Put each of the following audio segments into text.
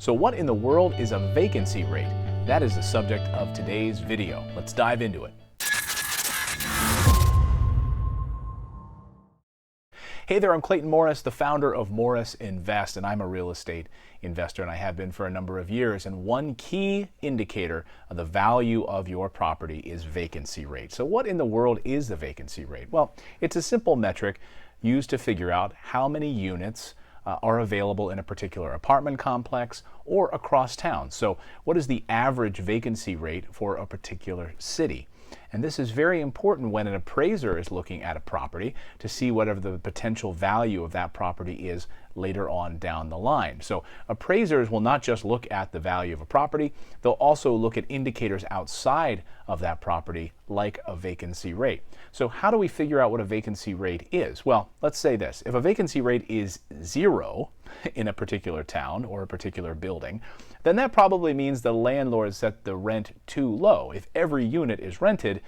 So what in the world is a vacancy rate? That is the subject of today's video. Let's dive into it. Hey there, I'm Clayton Morris, the founder of Morris Invest, and I'm a real estate investor, and I have been for a number of years. And one key indicator of the value of your property is vacancy rate. So what in the world is the vacancy rate? Well, it's a simple metric used to figure out how many units are available in a particular apartment complex or across town. So what is the average vacancy rate for a particular city? And this is very important when an appraiser is looking at a property to see whatever the potential value of that property is later on down the line. So appraisers will not just look at the value of a property, they'll also look at indicators outside of that property like a vacancy rate. So how do we figure out what a vacancy rate is? Well, let's say this. If a vacancy rate is 0 in a particular town or a particular building, then that probably means the landlord set the rent too low. If every unit is rented,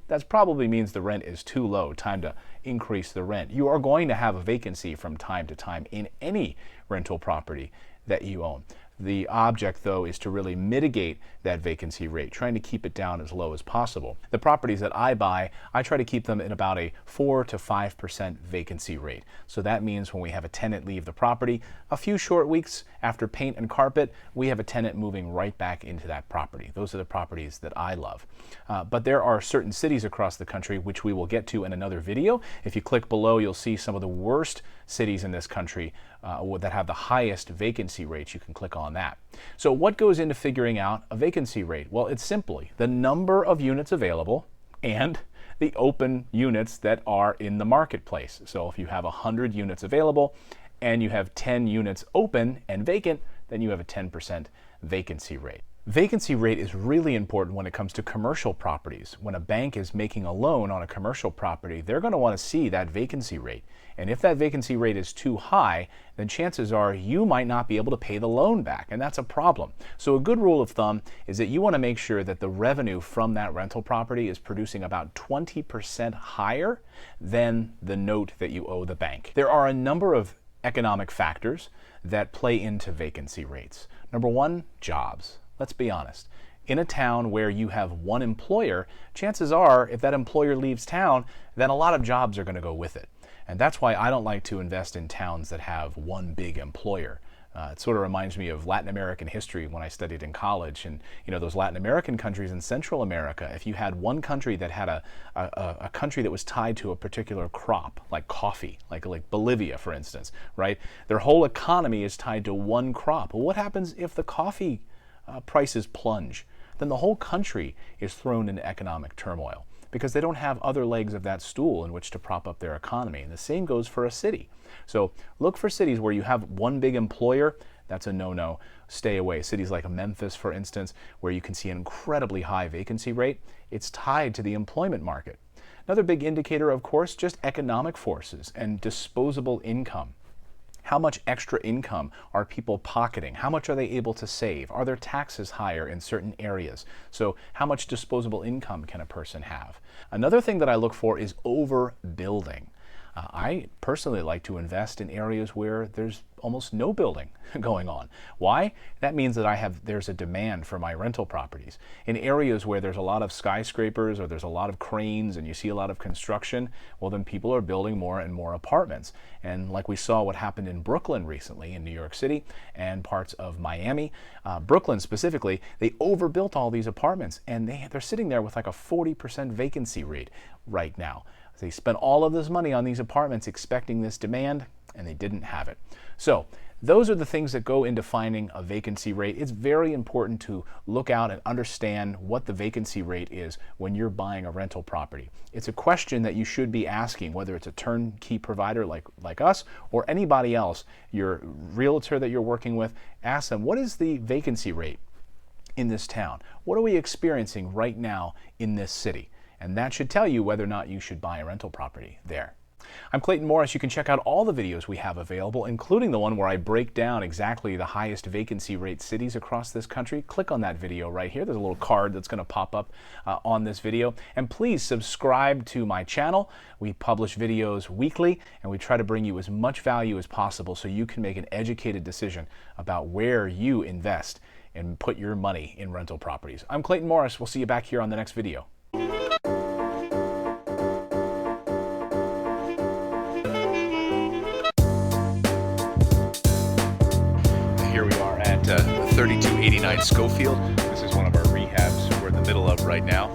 that probably means the rent is too low. Time to increase the rent. You are going to have a vacancy from time to time in any rental property that you own. The object, though, is to really mitigate that vacancy rate, trying to keep it down as low as possible. The properties that I buy, I try to keep them in about a 4 to 5% vacancy rate. So that means when we have a tenant leave the property, a few short weeks after paint and carpet, we have a tenant moving right back into that property. Those are the properties that I love. But there are certain cities across the country, which we will get to in another video. If you click below, you'll see some of the worst cities in this country that have the highest vacancy rates. You can click on that. So what goes into figuring out a vacancy rate? Well, it's simply the number of units available and the open units that are in the marketplace. So if you have 100 units available and you have 10 units open and vacant, then you have a 10% vacancy rate. Vacancy rate is really important when it comes to commercial properties. When a bank is making a loan on a commercial property, they're going to want to see that vacancy rate. And if that vacancy rate is too high, then chances are you might not be able to pay the loan back, and that's a problem. So a good rule of thumb is that you want to make sure that the revenue from that rental property is producing about 20% higher than the note that you owe the bank. There are a number of economic factors that play into vacancy rates. Number one, jobs. Let's be honest. In a town where you have one employer, chances are if that employer leaves town, then a lot of jobs are going to go with it. And that's why I don't like to invest in towns that have one big employer. It sort of reminds me of Latin American history when I studied in college. And those Latin American countries in Central America, if you had one country that had a country that was tied to a particular crop, like coffee, like Bolivia, for instance, right? Their whole economy is tied to one crop. Well, what happens if the coffee prices plunge? Then the whole country is thrown into economic turmoil because they don't have other legs of that stool in which to prop up their economy. And the same goes for a city. So look for cities where you have one big employer. That's a no-no. Stay away. Cities like Memphis, for instance, where you can see an incredibly high vacancy rate, it's tied to the employment market. Another big indicator, of course, just economic forces and disposable income. How much extra income are people pocketing? How much are they able to save? Are their taxes higher in certain areas? So how much disposable income can a person have? Another thing that I look for is overbuilding. I personally like to invest in areas where there's almost no building going on. Why? That means that there's a demand for my rental properties. In areas where there's a lot of skyscrapers or there's a lot of cranes and you see a lot of construction, well, then people are building more and more apartments. And like we saw what happened in Brooklyn recently, in New York City and parts of Miami, Brooklyn specifically, they overbuilt all these apartments and they're sitting there with like a 40% vacancy rate right now. They spent all of this money on these apartments expecting this demand, and they didn't have it. So those are the things that go into finding a vacancy rate. It's very important to look out and understand what the vacancy rate is when you're buying a rental property. It's a question that you should be asking, whether it's a turnkey provider like us or anybody else, your realtor that you're working with. Ask them, what is the vacancy rate in this town? What are we experiencing right now in this city? And that should tell you whether or not you should buy a rental property there. I'm Clayton Morris. You can check out all the videos we have available, including the one where I break down exactly the highest vacancy rate cities across this country. Click on that video right here. There's a little card that's going to pop up on this video. And please subscribe to my channel. We publish videos weekly, and we try to bring you as much value as possible so you can make an educated decision about where you invest and put your money in rental properties. I'm Clayton Morris. We'll see you back here on the next video. Here we are at 3289 Schofield. This is one of our rehabs we're in the middle of right now.